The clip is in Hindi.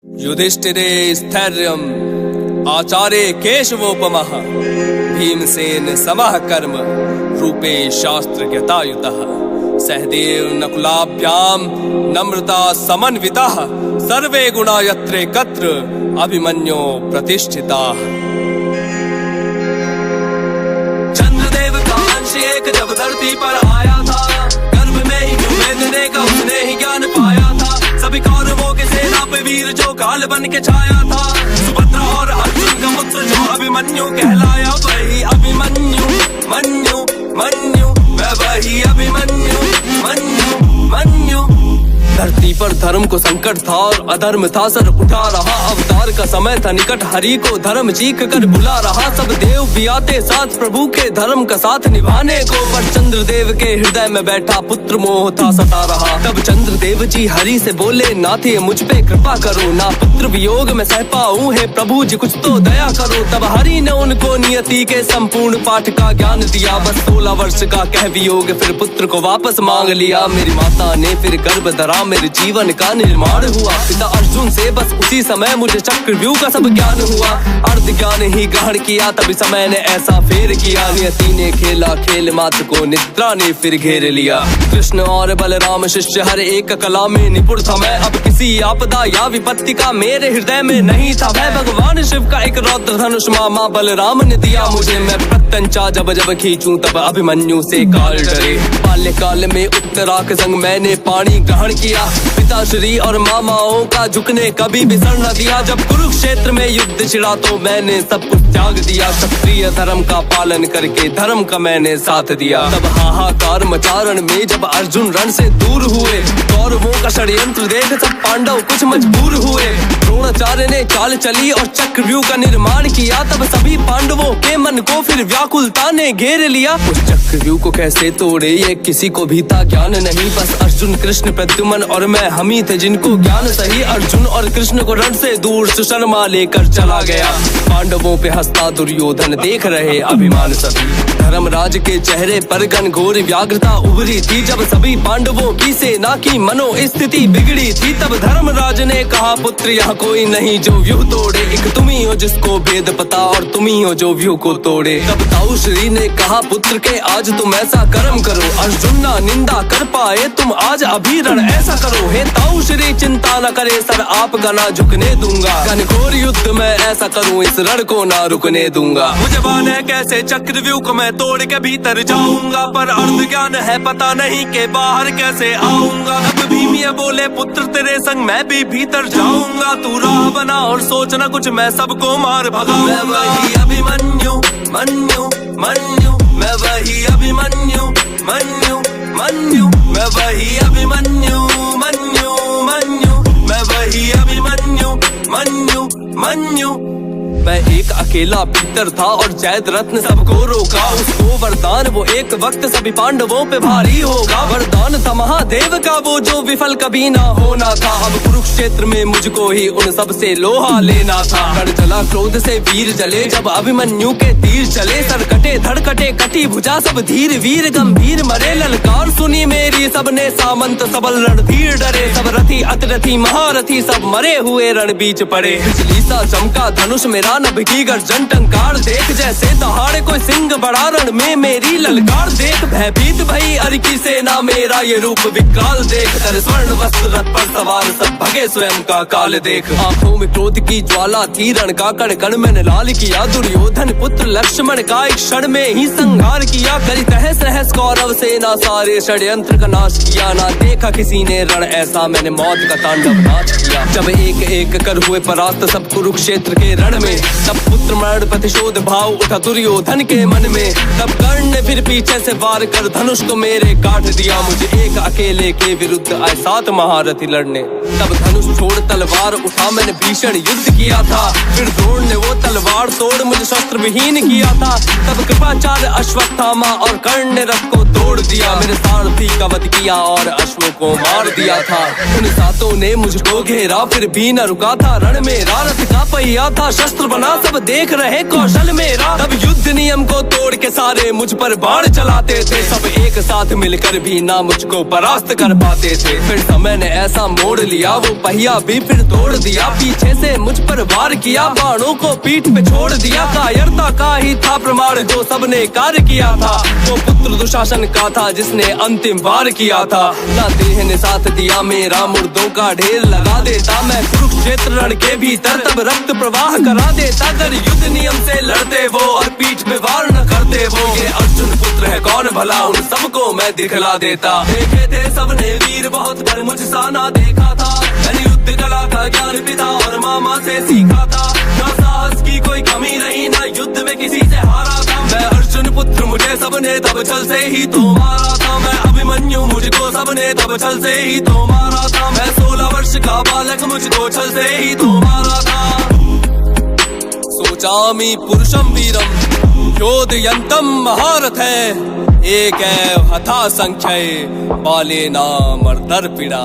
युधिष्ठिरे स्थैर्यम् आचार्य केशवोपमः भीमसेन समः कर्म रूपे शास्त्रज्ञतायुतः सहदेव नकुलाभ्याम नम्रता समन्वितः सर्वे गुणा यत्रे कत्र अभिमन्यो प्रतिष्ठिताः। चंद्रदेव का अंश एक जब धरती पर आया था, गर्भ में ही वेदने का उसने ही ज्ञान पाया था। सभी कौरवों के सेना पे वीर जो काल बन के छाया था, सुभद्रा और अर्जुन का पुत्र जो अभिमन्यु कहलाया, वही अभिमन्यु मन्यु मन्यु मैं वही अभिमन्यु मन्यु मन्यु। धरती पर धर्म को संकट था और अधर्म था सर उठा रहा, अवतार का समय था निकट, हरि को धर्म चीख कर बुला रहा। सब देव भी आते साथ प्रभु के धर्म का साथ निभाने को, पर चंद्रदेव के हृदय में बैठा पुत्र मोह था सता रहा। तब चंद्रदेव जी हरि से बोले, नाथ ये मुझ पे कृपा करो, ना पुत्र वियोग में सह पाऊं, है प्रभु जी कुछ तो दया करो। तब हरि ने उनको नियति के संपूर्ण पाठ का ज्ञान दिया, बस 16 वर्ष का कह वियोग फिर पुत्र को वापस मांग लिया। मेरी माता ने फिर गर्भ धरा, मेरे जीवन का निर्माण हुआ। पिता अर्जुन से बस उसी समय मुझे चक्रव्यूह का सब ज्ञान हुआ। अर्ध ज्ञान ही ग्रहण किया, तभी समय ने ऐसा फेर किया। नियति ने खेला खेल मात्र को, निद्रा ने फिर घेर लिया। कृष्ण और बलराम शिष्य हर एक कला में निपुण था मैं, अब किसी आपदा या विपत्ति का मेरे हृदय में नहीं था भय। भगवान शिव का एक रौद्र धनुष मामा बलराम ने दिया मुझे, मैं प्रत्यंचा जब जब खींचूं तब अभिमन्यु से काल डरे। बाल्यकाल में उत्तरा के संग मैंने पानी ग्रहण किया, पिताश्री और मामाओं का झुकने कभी भी सर न दिया। जब कुरुक्षेत्र में युद्ध छिड़ा तो मैंने सब कुछ त्याग दिया, क्षत्रिय धर्म का पालन करके धर्म का मैंने साथ दिया। तब हाहाकार मचारण में जब अर्जुन रण से दूर हुए, कौरवों का षड्यंत्र देख सब पांडव कुछ मजबूर हुए। द्रोणाचार्य ने चाल चली और चक्रव्यूह का निर्माण किया, तब सभी पांडवों के मन को फिर व्याकुलता ने घेर लिया। उस चक्रव्यूह को कैसे तोड़े ये किसी को भी था ज्ञान नहीं, बस अर्जुन कृष्ण प्रद्युम्न और मैं हम ही थे जिनको ज्ञान सही। अर्जुन और कृष्ण को रण से दूर सुशर्मा लेकर चला गया, पांडवों पे हंसता दुर्योधन देख रहे अभिमान सभी। धर्मराज के चेहरे पर घनघोर व्याग्रता उभरी थी, जब सभी पांडवों की सेना की मनोस्थिति बिगड़ी थी। तब धर्मराज ने कहा, पुत्र यहाँ कोई नहीं जो व्यूह तोड़े, एक तुम ही हो जिसको भेद पता और तुम ही हो जो व्यूह को तोड़े। तब ताउश्री ने कहा, पुत्र के आज तुम ऐसा कर्म करो, अर्जुन ना निंदा कर पाए तुम आज अभी रण ऐसा करो। हे ताउश्री चिंता न करे सर आपका ना झुकने दूंगा, घनघोर युद्ध में ऐसा करूं इस रण को ना रुकने दूंगा। मुझे बान है कैसे चक्रव्यूह को मैं तोड़ के भीतर जाऊंगा, पर अर्ध ज्ञान है पता नहीं के बाहर कैसे आऊंगा। तब भीम ये बोले, पुत्र तेरे संग मैं भी भीतर जाऊंगा, तू राह बना और सोचना कुछ मैं सबको मार भगाऊंगा। मैं वही अभिमन्यु मन्यु मन्यु मैं वही अभिमन्यु मन्यु मन्यु मैं वही अभिमन्यु मन्यु मन्यु मैं वही अभिमन्यु मन्यु मन्यु। मैं एक अकेला भीतर था और जैद रत्न सबको रोका, उसको वरदान वो एक वक्त सभी पांडवों पे भारी होगा। वरदान था महादेव का वो जो विफल कभी ना होना था, अब कुरुक्षेत्र में मुझको ही उन सब से लोहा लेना था। कर जला क्रोध से वीर जले जब अभिमन्यु के तीर चले, सर कटे धड़ कटे कटी भुजा सब धीर वीर गंभीर मरे। ललकार सुनी मेरी सबने सामंत सबल रणधीर डरे, सब रथी अतरथी महारथी सब मरे हुए रण बीच पड़े। बिजली सा चमका धनुष मेरा नभ की गर्जन टंकार देख, जैसे दहाड़े कोई सिंह बड़ा रण में मेरी ललकार देख। भयभीत भई अर की सेना मेरा ये रूप विकराल देख, कर स्वर्ण वस्त्र रथ पर सवार सब भगे स्वयं का काल देख। आंखों में क्रोध की ज्वाला थी, रण का कण कण मैंने लाल किया, दुर्योधन पुत्र लक्ष्मण का एक क्षण में ही संहार किया। करी तहस नहस कौरव सेना सारे षड्यंत्र का नाश किया, ना देखा किसी ने रण ऐसा मैंने मौत का तांडव नाच किया। जब एक एक कर हुए परास्त सब कुरुक्षेत्र के रण में, तब पुत्र मरण प्रतिशोध भाव उठा दुर्योधन के मन में। तब कर्ण ने फिर पीछे से वार कर धनुष को मेरे काट दिया, मुझे एक अकेले के विरुद्ध आए 7 महारथी लड़ने। तब धनुष छोड़ तलवार उठा मैंने भीषण युद्ध किया था, फिर द्रोण ने वो तलवार तोड़ मुझे शस्त्र विहीन किया था। तब कृपाचार्य अश्वत्थामा और कर्ण ने रथ को तोड़ दिया, मेरे सारथी का वध किया और अश्वों को मार दिया था। उन 7 ने मुझको घेरा फिर भी न रुका था, रण मेरा रथ का पहिया था, शस्त्र बना सब देख रहे कौशल मेरा। तब युद्ध नियम को तोड़ के सारे मुझ पर बाण चलाते थे, सब एक साथ मिलकर भी ना मुझको परास्त कर पाते थे। फिर समय ने ऐसा मोड़ लिया लिया, वो पहिया भी फिर तोड़ दिया। पीछे से मुझ पर वार किया, बाणों को पीठ पे छोड़ दिया। कायरता का ही था प्रमाण जो सबने कार्य किया था। वो पुत्र दुशासन का था जिसने अंतिम वार किया था। ना देह ने साथ दिया मेरा, मुर्दों का ढेर लगा देता मैं कुरुक्षेत्र रण के भीतर, तब रक्त प्रवाह करा देता। अगर युद्ध नियम से लड़ते वो और पीठ पे वार न करते वो, ये अर्जुन पुत्र है कौन भला, उन सबको मैं दिखला देता। देखे थे सबने वीर बहुत पर मुझसा ना देखा था। मैंने युद्ध कला का ज्ञान पिता और मामा से सीखा था। ना साहस की कोई कमी नहीं, ना युद्ध में किसी से हारा था। मैं अर्जुन पुत्र, मुझे सबने तब छल से ही तो मारा था। मैं अभिमन्यु, मुझको सबने तब छल से ही तो मारा था। मैं 16 वर्ष का बालक, मुझको छल से ही तो मारा था। सोचामि पुरुषम वीरम योधयन्तम महारथे, एक हथा संख्ये बालेना मर्दर्पिणा।